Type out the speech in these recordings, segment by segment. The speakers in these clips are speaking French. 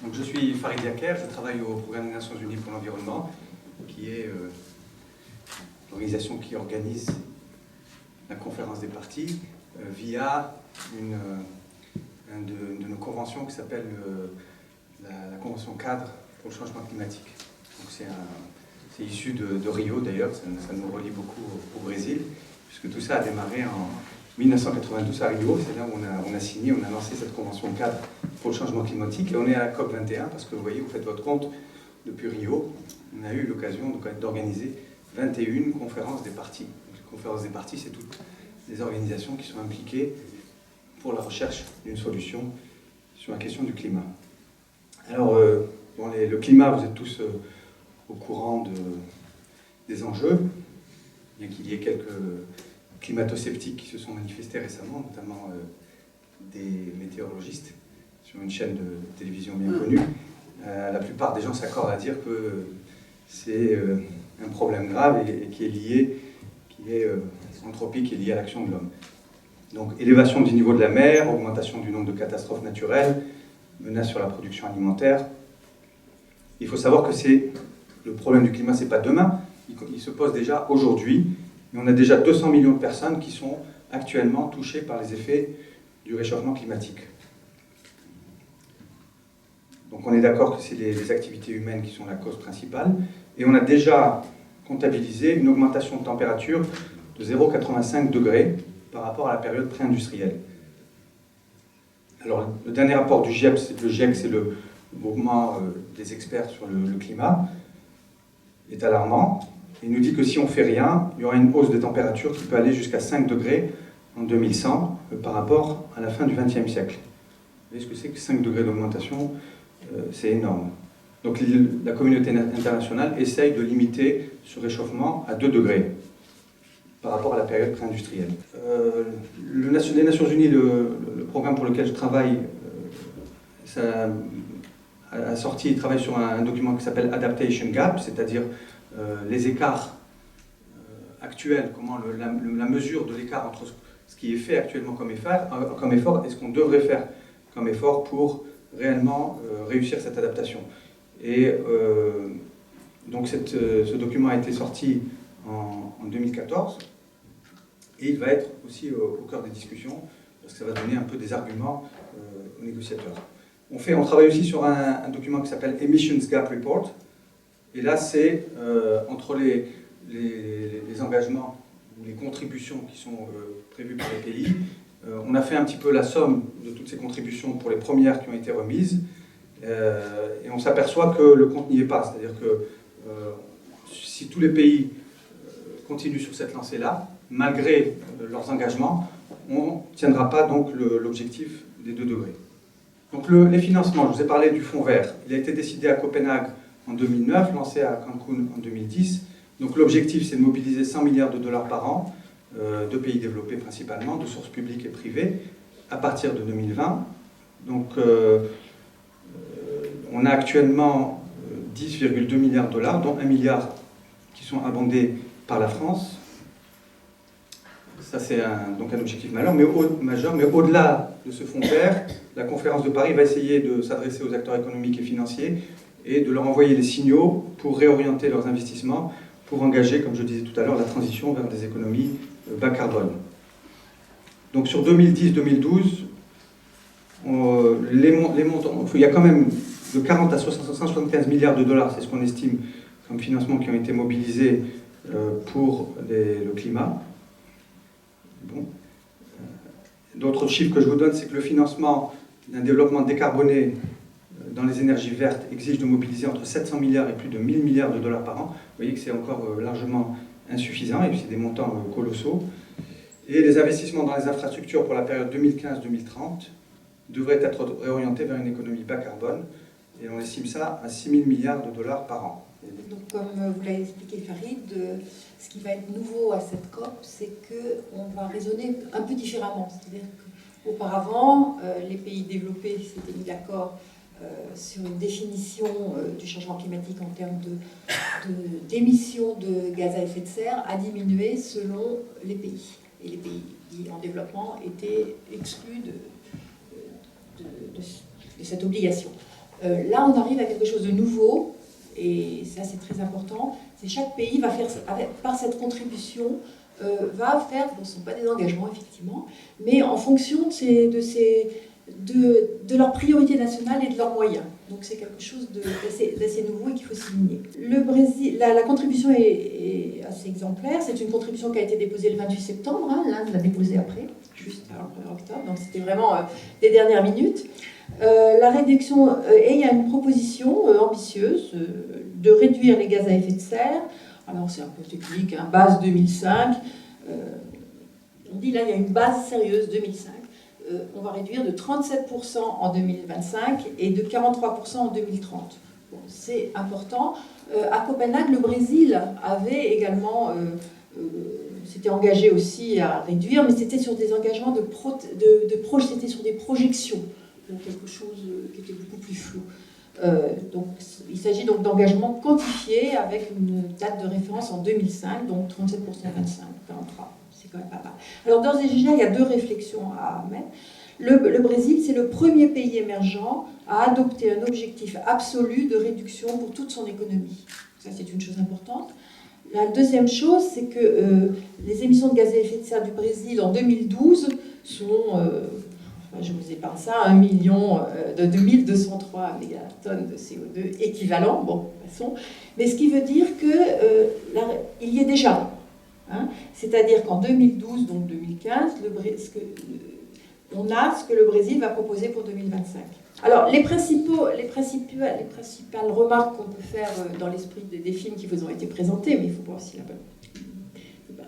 Donc, je suis Farid Yaker, je travaille au Programme des Nations Unies pour l'environnement, qui est l'organisation qui organise la conférence des parties via une de nos conventions qui s'appelle la Convention cadre pour le changement climatique. Donc c'est issu de Rio d'ailleurs, ça nous relie beaucoup au Brésil, puisque tout ça a démarré en 1992 à Rio, c'est là où on a signé, on a lancé cette convention cadre pour le changement climatique, et on est à la COP 21, parce que vous voyez, vous faites votre compte, depuis Rio, on a eu l'occasion d'organiser 21 conférences des parties. Donc, les conférences des parties, c'est toutes les organisations qui sont impliquées pour la recherche d'une solution sur la question du climat. Alors, le climat, vous êtes tous au courant des enjeux, bien qu'il y ait quelques climato-sceptiques qui se sont manifestés récemment, notamment des météorologistes sur une chaîne de télévision bien connue. La plupart des gens s'accordent à dire que c'est un problème grave et qui est anthropique et lié à l'action de l'homme. Donc, élévation du niveau de la mer, augmentation du nombre de catastrophes naturelles, menaces sur la production alimentaire. Il faut savoir que le problème du climat, ce n'est pas demain, il se pose déjà aujourd'hui. Et on a déjà 200 millions de personnes qui sont actuellement touchées par les effets du réchauffement climatique. Donc on est d'accord que c'est les activités humaines qui sont la cause principale. Et on a déjà comptabilisé une augmentation de température de 0,85 degrés par rapport à la période pré-industrielle. Alors, le dernier rapport du GIEC, c'est le mouvement des experts sur le climat, est alarmant. Il nous dit que si on ne fait rien, il y aura une hausse des températures qui peut aller jusqu'à 5 degrés en 2100 par rapport à la fin du XXe siècle. Vous voyez ce que c'est que 5 degrés d'augmentation? C'est énorme. Donc la communauté internationale essaye de limiter ce réchauffement à 2 degrés par rapport à la période pré-industrielle. Les Nations Unies, le programme pour lequel je travaille, il travaille sur un document qui s'appelle Adaptation Gap, c'est-à-dire les écarts actuels, comment la mesure de l'écart entre ce qui est fait actuellement comme effort et ce qu'on devrait faire comme effort pour réellement réussir cette adaptation. Et donc ce document a été sorti en 2014 et il va être aussi au cœur des discussions parce que ça va donner un peu des arguments aux négociateurs. On travaille aussi sur un document qui s'appelle Emissions Gap Report. Et là, c'est entre les engagements ou les contributions qui sont prévues par les pays. On a fait un petit peu la somme de toutes ces contributions pour les premières qui ont été remises. Et on s'aperçoit que le compte n'y est pas. C'est-à-dire que si tous les pays continuent sur cette lancée-là, malgré leurs engagements, on ne tiendra pas donc l'objectif des 2 degrés. Donc les financements, je vous ai parlé du fonds vert. Il a été décidé à Copenhague en 2009, lancé à Cancun en 2010. Donc l'objectif, c'est de mobiliser 100 milliards de dollars par an, de pays développés principalement, de sources publiques et privées, à partir de 2020. Donc on a actuellement 10,2 milliards de dollars, dont 1 milliard qui sont abondés par la France. Ça, c'est donc un objectif majeur, mais au-delà de ce fonds vert, la conférence de Paris va essayer de s'adresser aux acteurs économiques et financiers et de leur envoyer les signaux pour réorienter leurs investissements, pour engager, comme je disais tout à l'heure, la transition vers des économies bas carbone. Donc sur 2010-2012, les montants, il y a quand même de 40 à 175 milliards de dollars, c'est ce qu'on estime comme financements qui ont été mobilisés pour le climat. Bon. D'autres chiffres que je vous donne, c'est que le financement d'un développement décarboné dans les énergies vertes exige de mobiliser entre 700 milliards et plus de 1000 milliards de dollars par an. Vous voyez que c'est encore largement insuffisant et c'est des montants colossaux. Et les investissements dans les infrastructures pour la période 2015-2030 devraient être réorientés vers une économie bas carbone et on estime ça à 6 000 milliards de dollars par an. Donc, comme vous l'avez expliqué, Farid, ce qui va être nouveau à cette COP, c'est qu'on va raisonner un peu différemment. C'est-à-dire qu'auparavant, les pays développés s'étaient mis d'accord sur une définition du changement climatique en termes d'émissions de gaz à effet de serre à diminuer selon les pays. Et les pays en développement étaient exclus de cette obligation. Là, on arrive à quelque chose de nouveau, et ça c'est très important, c'est chaque pays va faire, par cette contribution, va faire, bon, ce ne sont pas des engagements effectivement, mais en fonction de leurs priorités nationales et de leurs moyens. Donc c'est quelque chose d'assez nouveau et qu'il faut souligner. Le Brésil, la contribution est assez exemplaire. C'est une contribution qui a été déposée le 28 septembre. Hein, l'Inde l'a déposée après, juste avant le 1er octobre. Donc c'était vraiment des dernières minutes. La réduction, et il y a une proposition ambitieuse de réduire les gaz à effet de serre. Alors c'est un peu technique, hein, base 2005. On dit là, il y a une base sérieuse 2005. On va réduire de 37% en 2025 et de 43% en 2030. Bon, c'est important. À Copenhague, le Brésil avait également s'était engagé aussi à réduire, mais c'était sur des engagements c'était sur des projections, donc quelque chose qui était beaucoup plus flou. Donc, il s'agit donc d'engagements quantifiés avec une date de référence en 2005, donc 37% 25, 43. C'est quand même pas mal. Alors, d'ores et déjà, il y a deux réflexions à mettre. Le Brésil, c'est le premier pays émergent à adopter un objectif absolu de réduction pour toute son économie. Ça, c'est une chose importante. La deuxième chose, c'est que les émissions de gaz à effet de serre du Brésil en 2012 sont, je vous épargne ça, 2203 mégatonnes de CO2 équivalent, bon, passons. Mais ce qui veut dire qu'il y est déjà. Hein, c'est-à-dire qu'en 2012, donc 2015, on a ce que le Brésil va proposer pour 2025. Alors, les principales remarques qu'on peut faire dans l'esprit des films qui vous ont été présentés, mais il faut voir aussi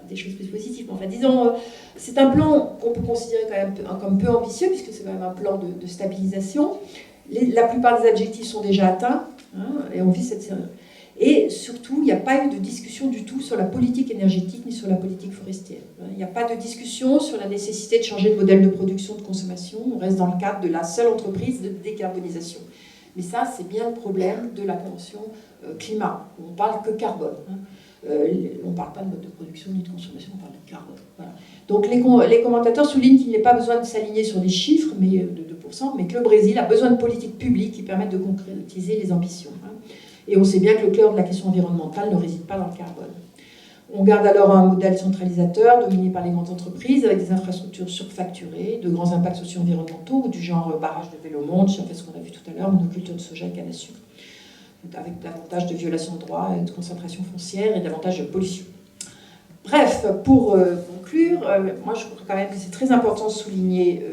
des choses plus positives. Enfin, disons, c'est un plan qu'on peut considérer quand même comme peu ambitieux, puisque c'est quand même un plan de stabilisation. La plupart des objectifs sont déjà atteints, hein, et on vit cette série. Et surtout, il n'y a pas eu de discussion du tout sur la politique énergétique ni sur la politique forestière. Il n'y a pas de discussion sur la nécessité de changer de modèle de production, de consommation. On reste dans le cadre de la seule entreprise de décarbonisation. Mais ça, c'est bien le problème de la Convention climat. On ne parle que carbone. Hein. On ne parle pas de mode de production ni de consommation, on parle de carbone. Voilà. Donc les commentateurs soulignent qu'il n'y a pas besoin de s'aligner sur des chiffres de 2%, mais que le Brésil a besoin de politiques publiques qui permettent de concrétiser les ambitions. Hein. Et on sait bien que le cœur de la question environnementale ne réside pas dans le carbone. On garde alors un modèle centralisateur dominé par les grandes entreprises avec des infrastructures surfacturées, de grands impacts socio-environnementaux du genre barrage de Vélomonde, si on fait ce qu'on a vu tout à l'heure, monoculture de soja et canne à sucre, avec davantage de violations de droits, de concentration foncière et davantage de pollution. Bref, pour conclure, moi je crois quand même que c'est très important de souligner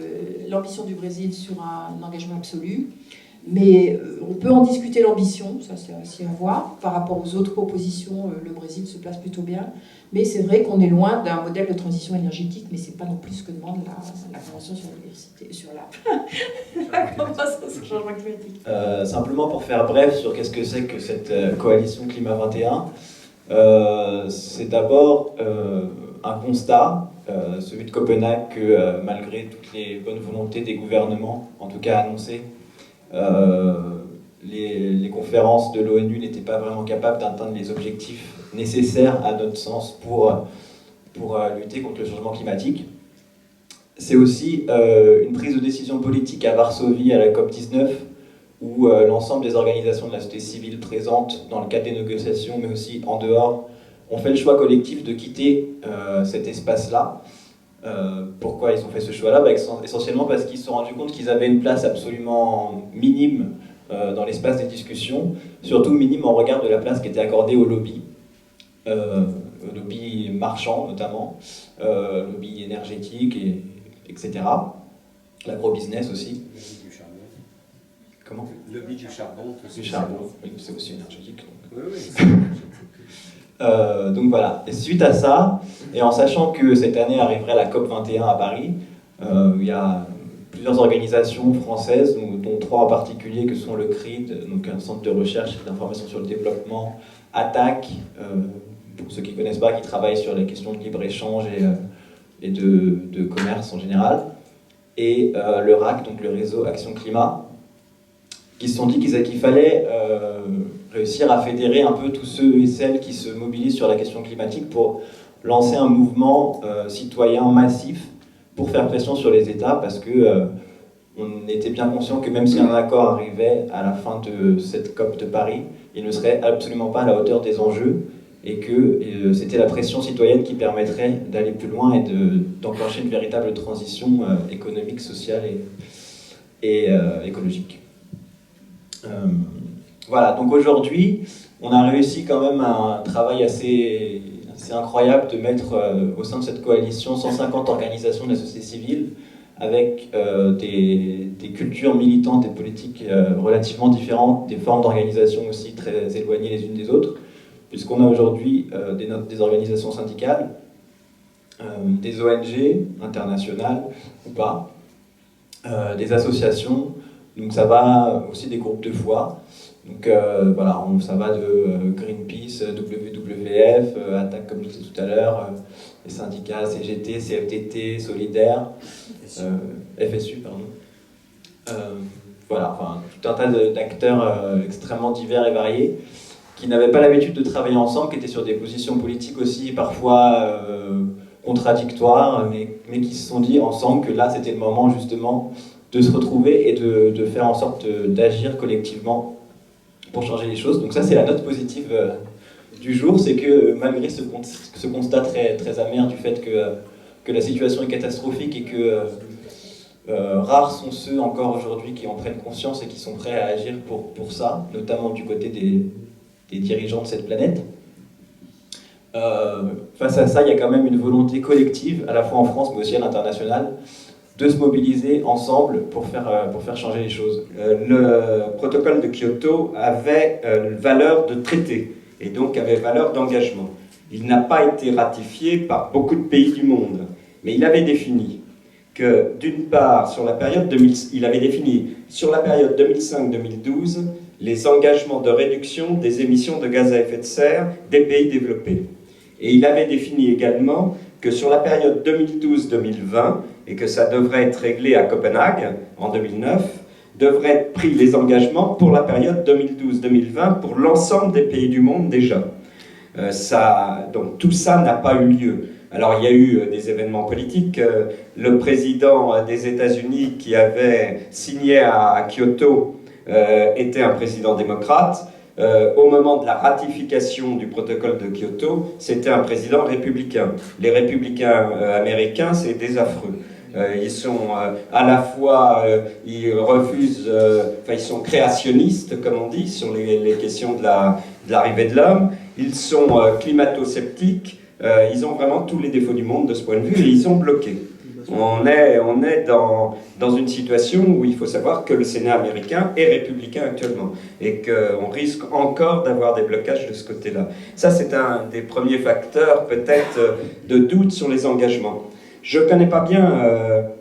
l'ambition du Brésil sur un engagement absolu. Mais on peut en discuter l'ambition, ça c'est aussi à voir. Par rapport aux autres propositions, le Brésil se place plutôt bien. Mais c'est vrai qu'on est loin d'un modèle de transition énergétique, mais ce n'est pas non plus ce que demande la Convention sur la Convention sur le changement climatique. Simplement pour faire bref sur qu'est-ce que c'est que cette coalition Climat 21, c'est d'abord un constat, celui de Copenhague, que malgré toutes les bonnes volontés des gouvernements, en tout cas annoncées, les conférences de l'ONU n'étaient pas vraiment capables d'atteindre les objectifs nécessaires à notre sens pour lutter contre le changement climatique. C'est aussi une prise de décision politique à Varsovie à la COP19 où l'ensemble des organisations de la société civile présentes dans le cadre des négociations mais aussi en dehors ont fait le choix collectif de quitter cet espace-là. Pourquoi ils ont fait ce choix-là? Essentiellement parce qu'ils se sont rendus compte qu'ils avaient une place absolument minime dans l'espace des discussions, surtout minime en regard de la place qui était accordée aux lobbies marchands notamment, lobby énergétique, etc. L'agro-business aussi. Le lobby du charbon. Comment? Le lobby du charbon. Du charbon, oui, c'est aussi énergétique. Oui, oui. Donc voilà, et suite à ça, et en sachant que cette année arriverait la COP 21 à Paris, il y a plusieurs organisations françaises, dont 3 en particulier, que sont le CRID, donc un centre de recherche et d'information sur le développement, ATTAC, pour ceux qui ne connaissent pas, qui travaillent sur les questions de libre-échange et de commerce en général, et le RAC, donc le réseau Action Climat, qui se sont dit qu'il fallait réussir à fédérer un peu tous ceux et celles qui se mobilisent sur la question climatique pour lancer un mouvement citoyen massif pour faire pression sur les États, parce que on était bien conscient que même si un accord arrivait à la fin de cette COP de Paris, il ne serait absolument pas à la hauteur des enjeux, et que c'était la pression citoyenne qui permettrait d'aller plus loin et d'enclencher une véritable transition économique, sociale et écologique. Voilà, donc aujourd'hui, on a réussi quand même un travail assez incroyable de mettre au sein de cette coalition 150 organisations de la société civile avec des cultures militantes et politiques relativement différentes, des formes d'organisation aussi très éloignées les unes des autres, puisqu'on a aujourd'hui des organisations syndicales, des ONG internationales ou pas, des associations, donc ça va aussi des groupes de foi. Donc voilà, ça va de Greenpeace, WWF, Attaque comme je disais tout à l'heure, les syndicats CGT, CFDT, Solidaire, FSU, pardon. Voilà, enfin, tout un tas d'acteurs extrêmement divers et variés qui n'avaient pas l'habitude de travailler ensemble, qui étaient sur des positions politiques aussi parfois contradictoires, mais qui se sont dit ensemble que là c'était le moment justement de se retrouver et de faire en sorte d'agir collectivement pour changer les choses. Donc ça c'est la note positive du jour, c'est que malgré ce constat très amer du fait que la situation est catastrophique et que rares sont ceux encore aujourd'hui qui en prennent conscience et qui sont prêts à agir pour ça, notamment du côté des dirigeants de cette planète. Face à ça, il y a quand même une volonté collective, à la fois en France mais aussi à l'international, de se mobiliser ensemble pour faire changer les choses. Le protocole de Kyoto avait valeur de traité et donc avait valeur d'engagement. Il n'a pas été ratifié par beaucoup de pays du monde, mais il avait défini que d'une part, sur la période 2005-2012, les engagements de réduction des émissions de gaz à effet de serre des pays développés. Et il avait défini également que sur la période 2012-2020, et que ça devrait être réglé à Copenhague en 2009, devraient être pris les engagements pour la période 2012-2020 pour l'ensemble des pays du monde déjà. Donc tout ça n'a pas eu lieu. Alors il y a eu des événements politiques. Le président des États-Unis qui avait signé à Kyoto était un président démocrate. Au moment de la ratification du protocole de Kyoto, c'était un président républicain. Les républicains américains, c'est désastreux. Ils sont à la fois, ils refusent, ils sont créationnistes, comme on dit, sur les questions de l'arrivée de l'homme. Ils sont climato-sceptiques. Ils ont vraiment tous les défauts du monde de ce point de vue et ils sont bloqués. On est dans une situation où il faut savoir que le Sénat américain est républicain actuellement et qu'on risque encore d'avoir des blocages de ce côté-là. Ça, c'est un des premiers facteurs peut-être de doute sur les engagements. Je ne connais pas bien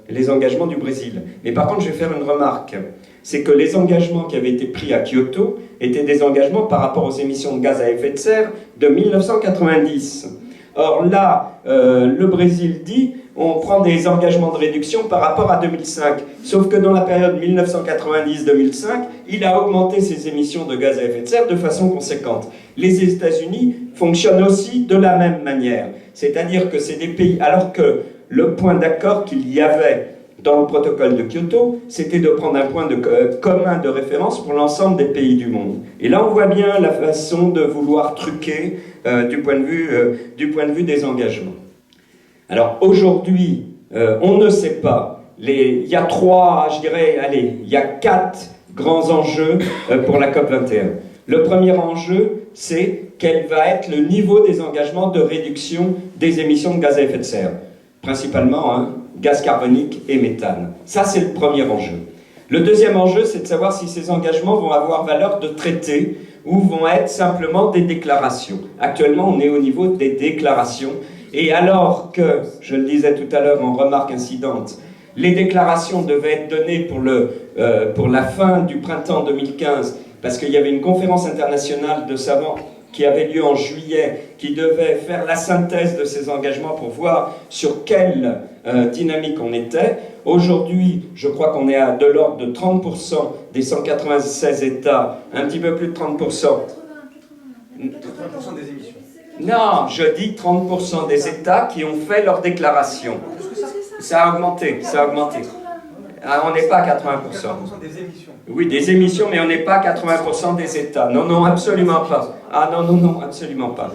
les engagements du Brésil, mais par contre je vais faire une remarque. C'est que les engagements qui avaient été pris à Kyoto étaient des engagements par rapport aux émissions de gaz à effet de serre de 1990. Or là, le Brésil dit on prend des engagements de réduction par rapport à 2005. Sauf que dans la période 1990-2005, il a augmenté ses émissions de gaz à effet de serre de façon conséquente. Les États-Unis fonctionnent aussi de la même manière. C'est-à-dire que c'est des pays... Alors que le point d'accord qu'il y avait dans le protocole de Kyoto, c'était de prendre un point commun de référence pour l'ensemble des pays du monde. Et là, on voit bien la façon de vouloir truquer du point de vue des engagements. Alors aujourd'hui, on ne sait pas. Il y a il y a 4 grands enjeux pour la COP21. Le premier enjeu, c'est quel va être le niveau des engagements de réduction des émissions de gaz à effet de serre. Principalement, gaz carbonique et méthane. Ça, c'est le premier enjeu. Le deuxième enjeu, c'est de savoir si ces engagements vont avoir valeur de traité ou vont être simplement des déclarations. Actuellement, on est au niveau des déclarations. Et alors que, je le disais tout à l'heure en remarque incidente, les déclarations devaient être données pour la fin du printemps 2015, parce qu'il y avait une conférence internationale de savants qui avait lieu en juillet, qui devait faire la synthèse de ces engagements pour voir sur quelle dynamique on était. Aujourd'hui, je crois qu'on est de l'ordre de 30% des 196 États, un petit peu plus de 30%. 80% des émissions. Non, je dis 30% des États qui ont fait leur déclaration. Ça a augmenté, ça a augmenté. Ah, on n'est pas à 80%. 80% des émissions. Oui, des émissions, mais on n'est pas à 80% des États. Non, non, absolument pas. Ah non, non, non, absolument pas.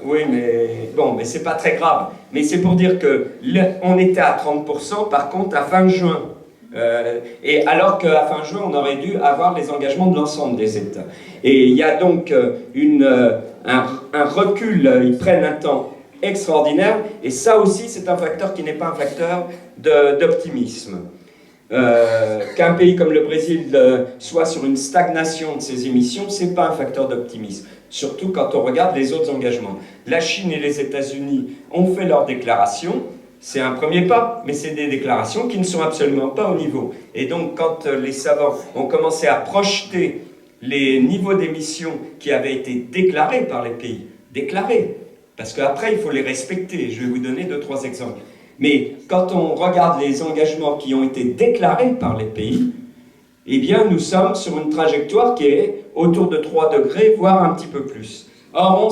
Oui, mais bon, mais c'est pas très grave. Mais c'est pour dire que on était à 30%, par contre, à fin juin. Et alors qu'à fin juin, on aurait dû avoir les engagements de l'ensemble des États. Et il y a donc un recul, ils prennent un temps extraordinaire, et ça aussi, c'est un facteur qui n'est pas un facteur d'optimisme. Qu'un pays comme le Brésil soit sur une stagnation de ses émissions, ce n'est pas un facteur d'optimisme. Surtout quand on regarde les autres engagements. La Chine et les États-Unis ont fait leurs déclarations. C'est un premier pas, mais c'est des déclarations qui ne sont absolument pas au niveau. Et donc, quand les savants ont commencé à projeter les niveaux d'émissions qui avaient été déclarés par les pays, déclarés, parce qu'après, il faut les respecter. Je vais vous donner 2-3 exemples. Mais quand on regarde les engagements qui ont été déclarés par les pays, eh bien, nous sommes sur une trajectoire qui est autour de 3 degrés, voire un petit peu plus. Or,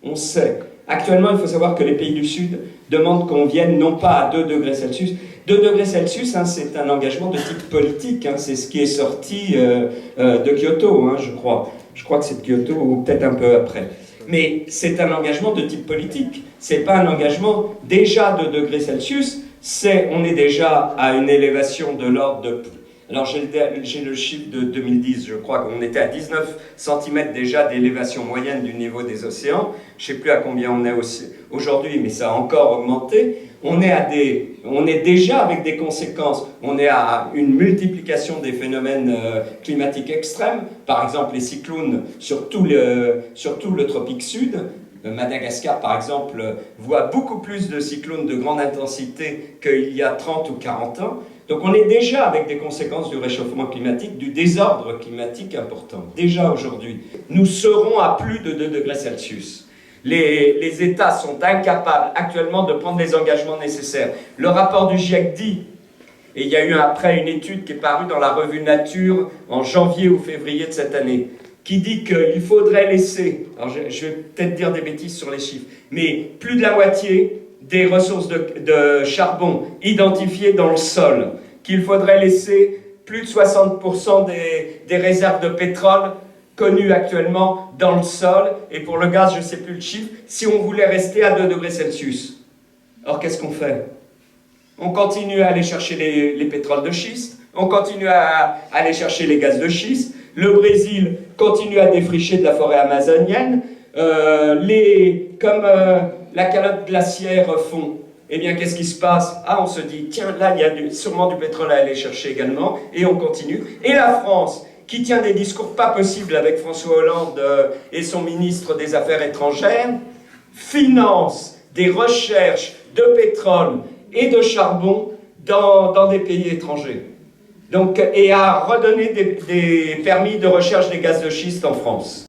on sait, actuellement, il faut savoir que les pays du Sud demandent qu'on vienne non pas à 2 degrés Celsius. 2 degrés Celsius, hein, c'est un engagement de type politique, hein, c'est ce qui est sorti de Kyoto, hein, je crois. Je crois que c'est de Kyoto, ou peut-être un peu après. Mais c'est un engagement de type politique. C'est pas un engagement déjà de degrés Celsius, on est déjà à une élévation de l'ordre de... Alors j'ai le chiffre de 2010, je crois qu'on était à 19 cm déjà d'élévation moyenne du niveau des océans. Je ne sais plus à combien on est aujourd'hui, mais ça a encore augmenté. On est déjà avec des conséquences. On est à une multiplication des phénomènes climatiques extrêmes. Par exemple, les cyclones sur tout le tropique sud. Madagascar, par exemple, voit beaucoup plus de cyclones de grande intensité qu'il y a 30 ou 40 ans. Donc on est déjà avec des conséquences du réchauffement climatique, du désordre climatique important. Déjà aujourd'hui, nous serons à plus de 2 degrés Celsius. Les États sont incapables actuellement de prendre les engagements nécessaires. Le rapport du GIEC dit, et il y a eu après une étude qui est parue dans la revue Nature en janvier ou février de cette année, qui dit qu'il faudrait laisser, alors je vais peut-être dire des bêtises sur les chiffres, mais plus de la moitié des ressources de charbon identifiées dans le sol, qu'il faudrait laisser plus de 60% des réserves de pétrole connues actuellement dans le sol, et pour le gaz, je ne sais plus le chiffre, si on voulait rester à 2 degrés Celsius. Or, qu'est-ce qu'on fait? On continue à aller chercher les pétroles de schiste, on continue à aller chercher les gaz de schiste, le Brésil continue à défricher de la forêt amazonienne, comme la calotte glaciaire fond, eh bien, qu'est-ce qui se passe? Ah, on se dit, tiens, là, il y a sûrement du pétrole à aller chercher également, et on continue. Et la France, qui tient des discours pas possibles avec François Hollande et son ministre des Affaires étrangères, finance des recherches de pétrole et de charbon dans des pays étrangers. Donc, et a redonné des permis de recherche des gaz de schiste en France.